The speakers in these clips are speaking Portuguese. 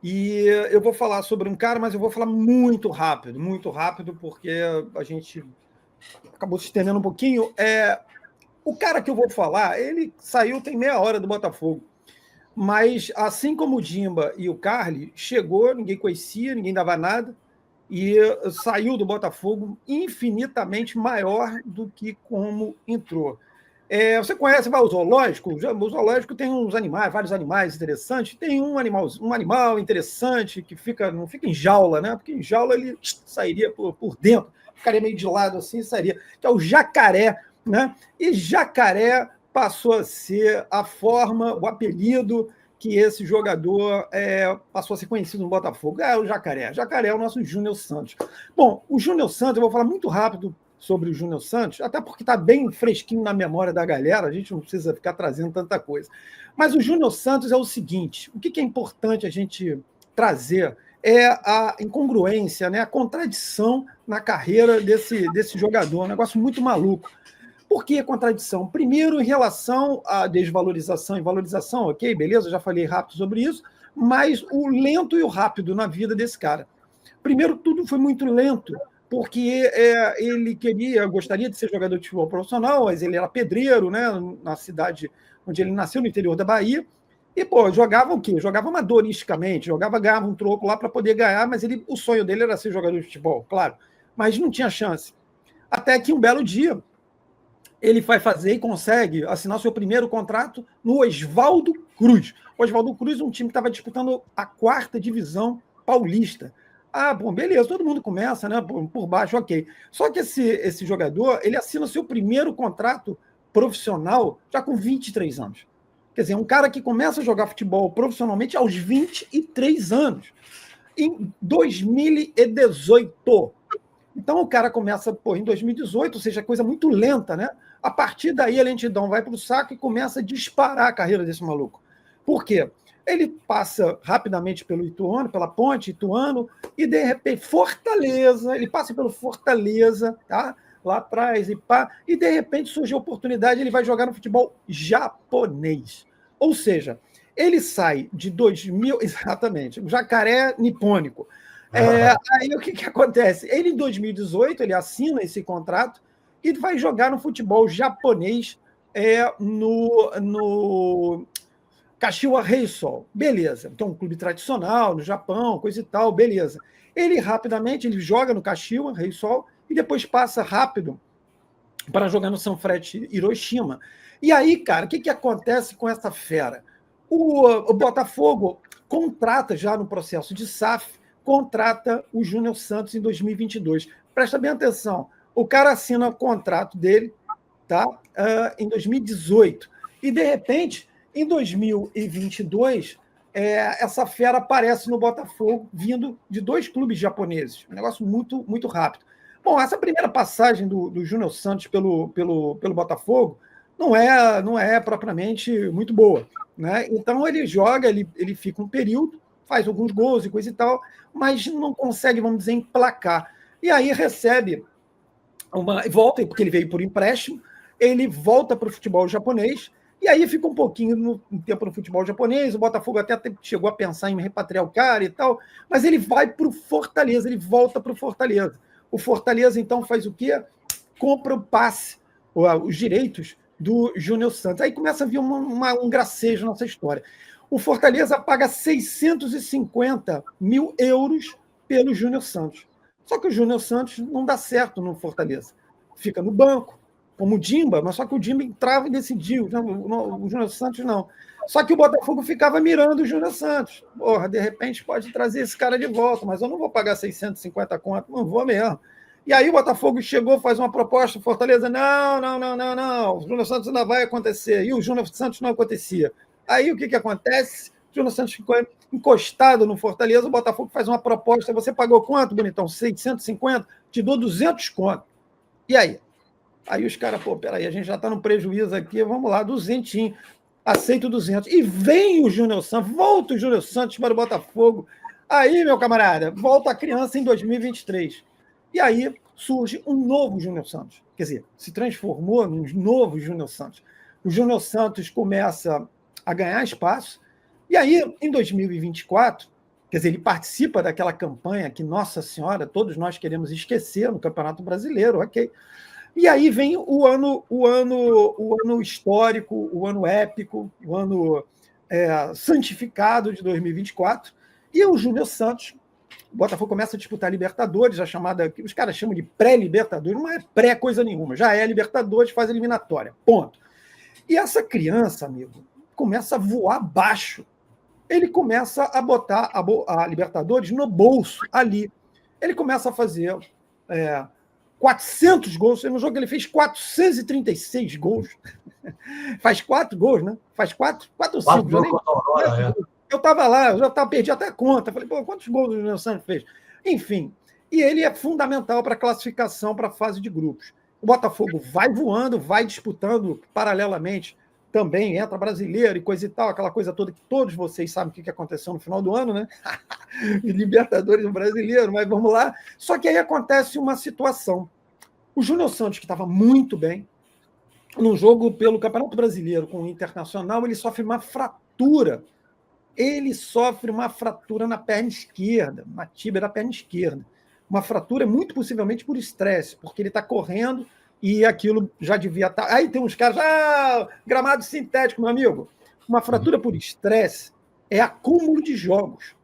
E eu vou falar sobre um cara, mas eu vou falar muito rápido, porque a gente acabou se estendendo um pouquinho. O cara que eu vou falar, ele saiu tem meia hora do Botafogo. Mas, assim como o Dimba e o Carly, chegou, ninguém conhecia, ninguém dava nada, e saiu do Botafogo infinitamente maior do que como entrou. Você conhece o zoológico? O zoológico tem uns animais, vários animais interessantes. Tem um animal interessante que não fica em jaula, né? Porque em jaula ele sairia por dentro, ficaria meio de lado assim, sairia, que é o jacaré, né? E jacaré passou a ser a forma, o apelido que esse jogador passou a ser conhecido no Botafogo. É o Jacaré. Jacaré é o nosso Júnior Santos. Bom, o Júnior Santos, eu vou falar muito rápido sobre o Júnior Santos, até porque está bem fresquinho na memória da galera, a gente não precisa ficar trazendo tanta coisa. Mas o Júnior Santos é o seguinte: o que é importante a gente trazer é a incongruência, né, a contradição na carreira desse jogador, um negócio muito maluco. Por que contradição? Primeiro, em relação à desvalorização e valorização, ok, beleza, já falei rápido sobre isso, mas o lento e o rápido na vida desse cara. Primeiro, tudo foi muito lento, porque ele gostaria de ser jogador de futebol profissional, mas ele era pedreiro, né, na cidade onde ele nasceu, no interior da Bahia, e, jogava o quê? Jogava amadoristicamente, ganhava um troco lá para poder ganhar, mas o sonho dele era ser jogador de futebol, claro, mas não tinha chance. Até que um belo dia, ele vai fazer e consegue assinar seu primeiro contrato no Oswaldo Cruz. O Oswaldo Cruz é um time que estava disputando a 4ª divisão paulista. Ah, bom, beleza, todo mundo começa, né, por baixo, ok. Só que esse jogador, ele assina seu primeiro contrato profissional já com 23 anos. Quer dizer, um cara que começa a jogar futebol profissionalmente aos 23 anos. Em 2018. Então o cara começa em 2018, ou seja, coisa muito lenta, né? A partir daí a lentidão vai para o saco e começa a disparar a carreira desse maluco. Por quê? Ele passa rapidamente pelo Ituano, pela Ponte, Ituano, e de repente Fortaleza, ele passa pelo Fortaleza, tá? Lá atrás, e de repente surge a oportunidade, ele vai jogar no futebol japonês. Ou seja, ele sai de 2000, exatamente, o jacaré nipônico. Aí o que acontece? Ele, em 2018, ele assina esse contrato e vai jogar no futebol japonês no Kashiwa Reysol. Beleza. Então, um clube tradicional no Japão, coisa e tal, beleza. Ele rapidamente joga no Kashiwa Reysol e depois passa rápido para jogar no Sanfrecce Hiroshima. E aí, cara, o que acontece com essa fera? O Botafogo contrata já no processo de SAF, contrata o Júnior Santos em 2022. Presta bem atenção, o cara assina o contrato dele, tá? Em 2018. E, de repente, em 2022, essa fera aparece no Botafogo, vindo de 2 clubes japoneses. Um negócio muito, muito rápido. Bom, essa primeira passagem do Júnior Santos pelo Botafogo não é propriamente muito boa, né? Então ele joga, ele fica um período, faz alguns gols e coisa e tal, mas não consegue, vamos dizer, emplacar. E aí recebe volta, porque ele veio por empréstimo, ele volta para o futebol japonês, e aí fica um pouquinho no tempo no futebol japonês, o Botafogo até chegou a pensar em repatriar o cara e tal, mas ele vai para o Fortaleza, ele volta para o Fortaleza. O Fortaleza, então, faz o quê? Compra o passe, os direitos do Júnior Santos. Aí começa a vir um gracejo nessa história. O Fortaleza paga 650 mil euros pelo Júnior Santos. Só que o Júnior Santos não dá certo no Fortaleza. Fica no banco, como o Dimba, mas só que o Dimba entrava e decidiu. O Júnior Santos não. Só que o Botafogo ficava mirando o Júnior Santos. Porra, de repente pode trazer esse cara de volta, mas eu não vou pagar 650 conto, não vou mesmo. E aí o Botafogo chegou, faz uma proposta, o Fortaleza, não, o Júnior Santos ainda vai acontecer. E o Júnior Santos não acontecia. Aí o que acontece? O Júnior Santos ficou encostado no Fortaleza, o Botafogo faz uma proposta, você pagou quanto, bonitão? 650? Te dou 200 conto. E aí? Aí os caras, peraí, a gente já está no prejuízo aqui, vamos lá, 200, aceito 200. E vem o Júnior Santos, volta o Júnior Santos para o Botafogo. Aí, meu camarada, volta a criança em 2023. E aí surge um novo Júnior Santos. Quer dizer, se transformou num novo Júnior Santos. O Júnior Santos começa a ganhar espaço. E aí, em 2024, Quer dizer, ele participa daquela campanha que, nossa senhora, todos nós queremos esquecer no Campeonato Brasileiro, ok. E aí vem o ano histórico, o ano épico, o ano santificado de 2024, e o Júnior Santos, o Botafogo começa a disputar Libertadores, a chamada, que os caras chamam de pré-Libertadores, não é pré coisa nenhuma, já é Libertadores, faz eliminatória, ponto. E essa criança, amigo, começa a voar baixo. Ele começa a botar a Libertadores no bolso, ali. Ele começa a fazer 400 gols. No jogo ele fez 436 gols. Faz 4 gols, né? Faz 4 ou 5. Eu estava lá, eu já perdi até a conta. Falei, pô, quantos gols o Júnior Santos fez? Enfim, e ele é fundamental para a classificação para a fase de grupos. O Botafogo vai voando, vai disputando paralelamente, também entra brasileiro e coisa e tal, aquela coisa toda que todos vocês sabem o que aconteceu no final do ano, né? Libertadores brasileiro, mas vamos lá. Só que aí acontece uma situação. O Júnior Santos, que estava muito bem, num jogo pelo Campeonato Brasileiro com o Internacional, ele sofre uma fratura. Ele sofre uma fratura na perna esquerda, na tíbia da perna esquerda. Uma fratura muito possivelmente por estresse, porque ele está correndo e aquilo já devia estar... Aí tem uns caras, gramado sintético, meu amigo. Uma fratura por estresse é acúmulo de jogos,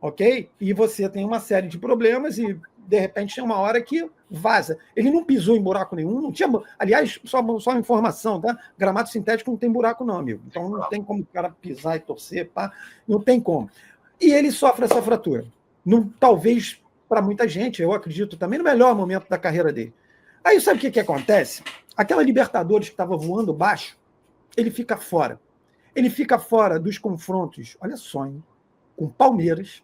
ok? E você tem uma série de problemas e, de repente, tem uma hora que vaza. Ele não pisou em buraco nenhum, não tinha... Aliás, só uma informação, tá? Gramado sintético não tem buraco não, amigo. Então não tem como o cara pisar e torcer, pá. Não tem como. E ele sofre essa fratura. Talvez, para muita gente, eu acredito, também no melhor momento da carreira dele. Aí sabe o que acontece? Aquela Libertadores que estava voando baixo, ele fica fora. Ele fica fora dos confrontos, olha só, hein? Com Palmeiras,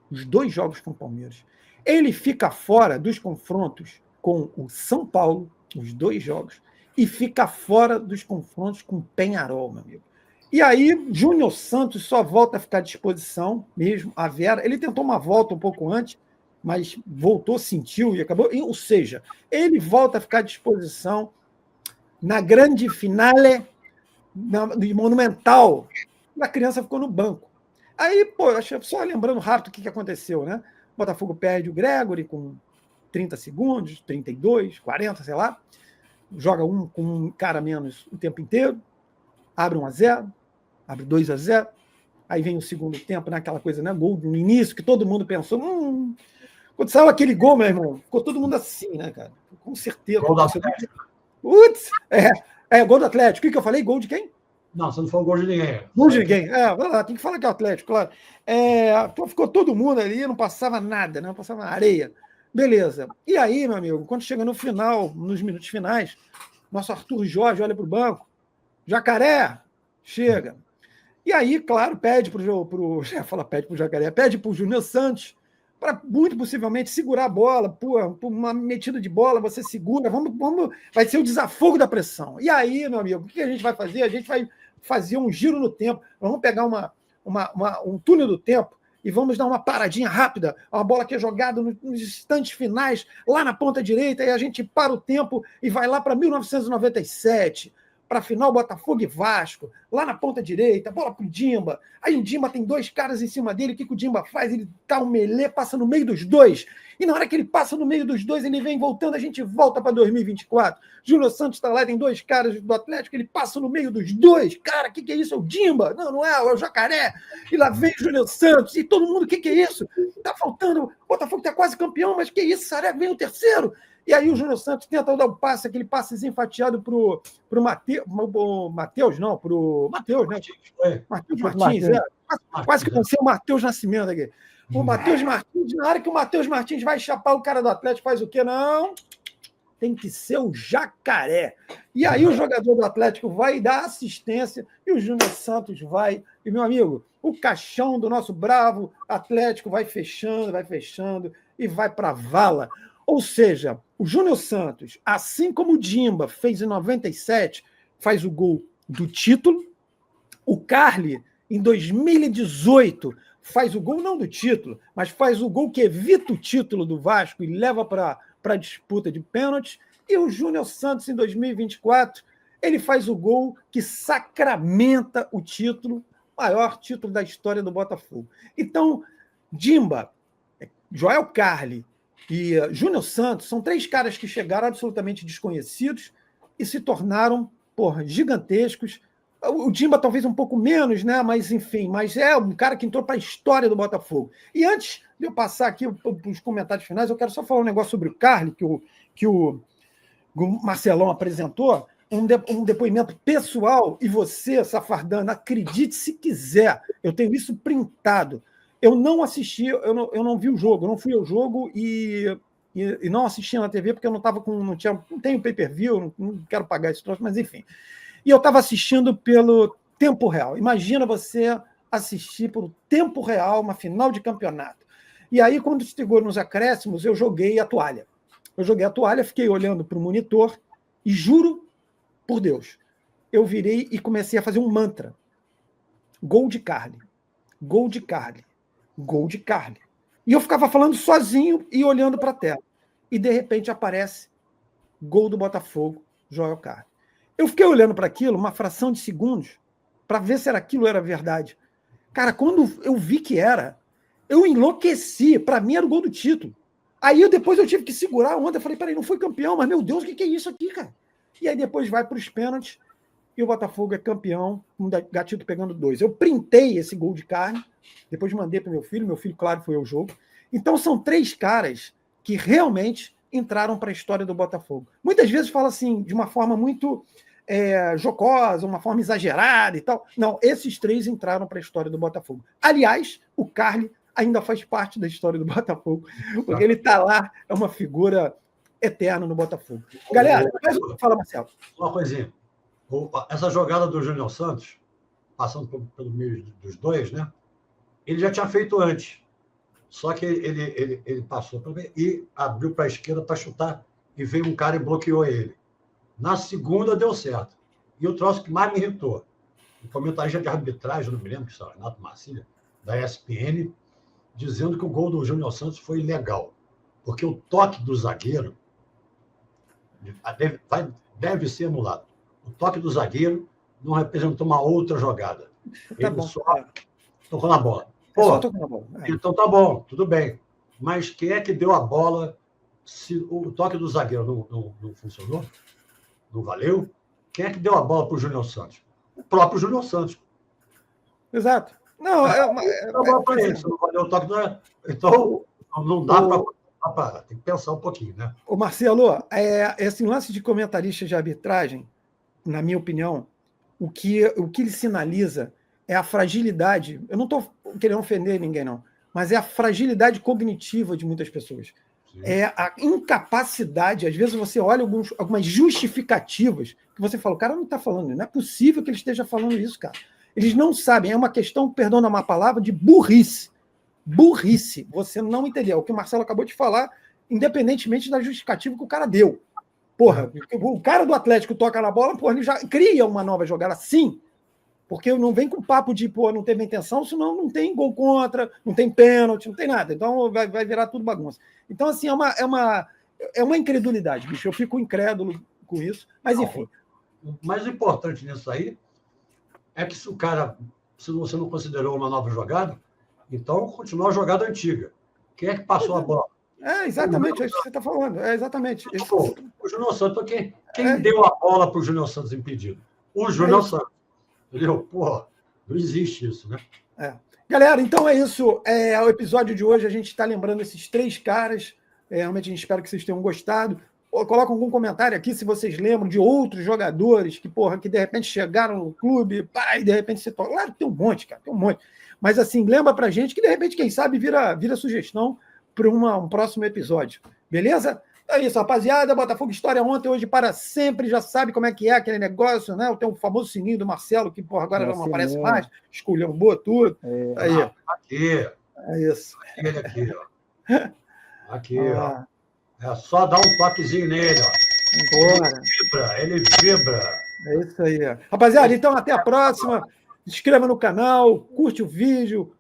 os 2 jogos com Palmeiras. Ele fica fora dos confrontos com o São Paulo, os 2 jogos, e fica fora dos confrontos com o Peñarol, meu amigo. E aí, Júnior Santos só volta a ficar à disposição mesmo, a Vera. Ele tentou uma volta um pouco antes, mas voltou, sentiu e acabou. Ou seja, ele volta a ficar à disposição na grande finale de Monumental. A criança ficou no banco. Aí, pô, só lembrando rápido o que aconteceu, né? O Botafogo perde o Gregory com 30 segundos, 32, 40, sei lá. Joga com um cara menos o tempo inteiro. Abre 1-0, abre 2-0. Aí vem o segundo tempo, né? Aquela coisa, né? Gol no início, que todo mundo pensou... Quando saiu aquele gol, meu irmão, ficou todo mundo assim, né, cara? Com certeza. Gol do Atlético. Putz! Gol do Atlético. O que eu falei? Gol de quem? Não, você não falou gol de ninguém. Gol de ninguém. Vai lá, tem que falar que é o Atlético, claro. Ficou todo mundo ali, não passava nada, né? Não passava areia. Beleza. E aí, meu amigo, quando chega no final, nos minutos finais, nosso Arthur Jorge olha para o banco. Jacaré! Chega. E aí, claro, pede para o Jacaré, pede para o Júnior Santos para muito possivelmente segurar a bola, por uma metida de bola, você segura, vai ser o desafogo da pressão. E aí, meu amigo, o que a gente vai fazer? A gente vai fazer um giro no tempo, vamos pegar um túnel do tempo e vamos dar uma paradinha rápida, uma bola que é jogada nos instantes finais, lá na ponta direita, e a gente para o tempo e vai lá para 1997, para a final Botafogo e Vasco, lá na ponta direita, bola para o Dimba. Aí o Dimba tem 2 caras em cima dele, o que o Dimba faz? Ele dá um melê, passa no meio dos 2. E na hora que ele passa no meio dos 2, ele vem voltando, a gente volta para 2024. Júnior Santos está lá, tem 2 caras do Atlético, ele passa no meio dos 2. Cara, o que é isso? É o Dimba? Não é o Jacaré. E lá vem o Júnior Santos, e todo mundo, o que é isso? Tá faltando, o Botafogo está quase campeão, mas que isso, Saré, vem o terceiro. E aí o Júnior Santos tenta dar um passe, aquele passezinho fatiado pro Matheus, né? Matheus Martins, quase que não sei o Matheus Nascimento aqui. O Matheus Martins, na hora que o Matheus Martins vai chapar o cara do Atlético, faz o quê? Não, tem que ser o Jacaré. E aí o jogador do Atlético vai dar assistência e o Júnior Santos vai. E, meu amigo, o caixão do nosso bravo Atlético vai fechando e vai para a vala. Ou seja, o Júnior Santos, assim como o Dimba fez em 97, faz o gol do título. O Carly, em 2018, faz o gol não do título, mas faz o gol que evita o título do Vasco e leva para a disputa de pênaltis. E o Júnior Santos, em 2024, ele faz o gol que sacramenta o título, maior título da história do Botafogo. Então, Dimba, Joel Carli e Júnior Santos são 3 caras que chegaram absolutamente desconhecidos e se tornaram, gigantescos. O Dimba talvez um pouco menos, né? Mas enfim, mas é um cara que entrou para a história do Botafogo. E antes de eu passar aqui para os comentários finais, eu quero só falar um negócio sobre o Carli, que o Marcelão apresentou, um depoimento pessoal, e você, Safardana, acredite se quiser, eu tenho isso printado. Eu não assisti, eu não vi o jogo, eu não fui ao jogo e não assisti na TV porque eu não estava com. Não tenho pay-per-view, não quero pagar esse troço, mas enfim. E eu estava assistindo pelo tempo real. Imagina você assistir pelo tempo real uma final de campeonato. E aí, quando chegou nos acréscimos, eu joguei a toalha. Fiquei olhando para o monitor e juro por Deus, eu virei e comecei a fazer um mantra. Gol de Carli. Gol de Carli. Gol de Carli. E eu ficava falando sozinho e olhando para a tela. E, de repente, aparece gol do Botafogo, Joel Carli. Eu fiquei olhando para aquilo uma fração de segundos para ver se aquilo era verdade. Cara, quando eu vi que era, eu enlouqueci. Para mim era o gol do título. Aí depois eu tive que segurar a onda. Eu falei, peraí, não foi campeão, mas meu Deus, o que é isso aqui, cara? E aí depois vai para os pênaltis e o Botafogo é campeão, com o Gatito pegando 2. Eu printei esse gol de Carli, depois mandei para meu filho, claro, foi ao jogo. Então são 3 caras que realmente entraram para a história do Botafogo. Muitas vezes fala assim, de uma forma muito jocosa, uma forma exagerada e tal. Não, esses 3 entraram para a história do Botafogo. Aliás, o Carli ainda faz parte da história do Botafogo, porque ele está lá, é uma figura eterna no Botafogo. Galera, fala, Marcelo. Uma coisinha. Essa jogada do Júnior Santos, passando pelo meio dos 2, né? Ele já tinha feito antes. Só que ele passou e abriu para a esquerda para chutar e veio um cara e bloqueou ele. Na segunda deu certo. E o troço que mais me irritou, o comentarista de arbitragem, não me lembro, que é o Renato Marcília, da ESPN, dizendo que o gol do Júnior Santos foi ilegal. Porque o toque do zagueiro deve ser anulado. O toque do zagueiro não representou uma outra jogada. Ele só tocou na bola. Pô, então tá bom, tudo bem. Mas quem é que deu a bola se o toque do zagueiro não funcionou? Não valeu? Quem é que deu a bola para o Júnior Santos? O próprio Júnior Santos. Exato. Não, não valeu o toque. Então, não dá para. Tem que pensar um pouquinho, né? Ô, Marcelo, esse lance de comentarista de arbitragem, na minha opinião, o que ele sinaliza é a fragilidade. Eu não estou querendo ofender ninguém, não, mas é a fragilidade cognitiva de muitas pessoas. Sim. É a incapacidade. Às vezes você olha algumas justificativas que você fala, o cara não está falando, não é possível que ele esteja falando isso, cara. Eles não sabem, é uma questão, perdão da má palavra, de burrice. Burrice. Você não entendeu. O que o Marcelo acabou de falar, independentemente da justificativa que o cara deu. Porra, o cara do Atlético toca na bola, porra, ele já cria uma nova jogada, sim. Porque não vem com papo de, não teve intenção, senão não tem gol contra, não tem pênalti, não tem nada. Então vai virar tudo bagunça. Então, assim, é uma incredulidade, bicho. Eu fico incrédulo com isso, mas enfim. O mais importante nisso aí é que se você não considerou uma nova jogada, então continua a jogada antiga. Quem é que passou a bola? Exatamente, é isso que você está falando. Exatamente. O Júnior Santos, quem deu a bola para o Júnior Santos impedido? O Júnior Santos. Entendeu? Porra, não existe isso, né? Galera, então é isso. O episódio de hoje a gente está lembrando esses 3 caras. Realmente a gente espera que vocês tenham gostado. Coloca algum comentário aqui se vocês lembram de outros jogadores que de repente chegaram no clube e de repente se tornam. Claro que tem um monte, cara, tem um monte. Mas assim, lembra pra gente que de repente, quem sabe, vira sugestão para um próximo episódio. Beleza? É isso, rapaziada. Botafogo História ontem, hoje para sempre. Já sabe como é que é aquele negócio, né? Tem o famoso sininho do Marcelo, que agora não aparece mais. Esculhambou tudo. Aí. Aqui. É isso. Aqui, ó. Aqui, ó. É só dar um toquezinho nele, ó. Ele vibra. É isso aí. Rapaziada, então até a próxima. Se inscreva no canal, curte o vídeo,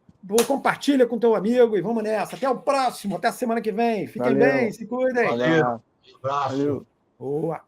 compartilha com teu amigo e vamos nessa. Até o próximo, até a semana que vem. Fiquem bem, se cuidem. Valeu. Um abraço. Valeu. Boa.